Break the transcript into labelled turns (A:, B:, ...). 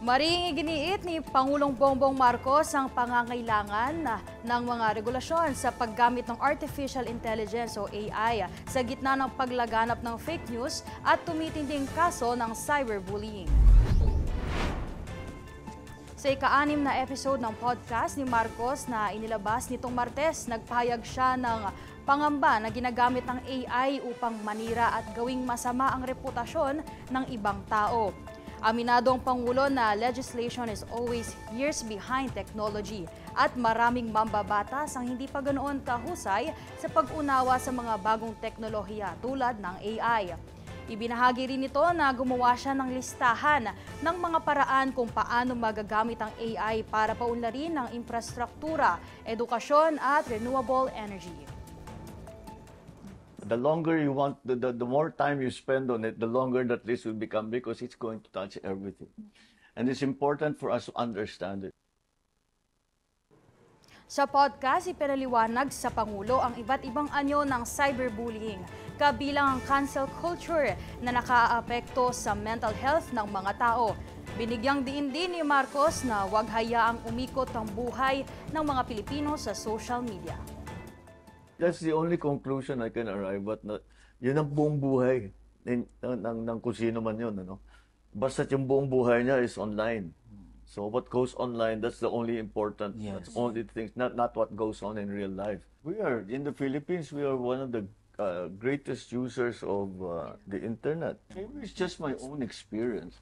A: Maring iginiit ni Pangulong Bongbong Marcos ang pangangailangan ng mga regulasyon sa paggamit ng Artificial Intelligence o AI sa gitna ng paglaganap ng fake news at tumitinding kaso ng cyberbullying. Sa ika-6 na episode ng podcast ni Marcos na inilabas nitong Martes, nagpahayag siya ng pangamba na ginagamit ng AI upang manira at gawing masama ang reputasyon ng ibang tao. Aminado ang Pangulo na legislation is always years behind technology at maraming mambabatas ang hindi pa ganoon kahusay sa pag-unawa sa mga bagong teknolohiya tulad ng AI. Ibinahagi rin ito na gumawa siya ng listahan ng mga paraan kung paano magagamit ang AI para paunlarin ang infrastruktura, edukasyon at renewable energy.
B: The longer you want, the more time you spend on it, the longer that list will become because it's going to touch everything. And it's important for us to understand it.
A: Sa podcast, ipinaliwanag sa Pangulo ang iba't ibang anyo ng cyberbullying, kabilang ang cancel culture na nakaapekto sa mental health ng mga tao. Binigyang diin din ni Marcos na huwag hayaang umikot ang buhay ng mga Pilipino sa social media.
B: That's the only conclusion I can arrive at. Yun ang buong buhay ng kung sino man yun. Ano? Basta yung buong buhay niya is online. So what goes online, that's the only important, that's the only thing, not what goes on in real life. We are, in the Philippines, we are one of the greatest users of the internet. Maybe it's just my own experience.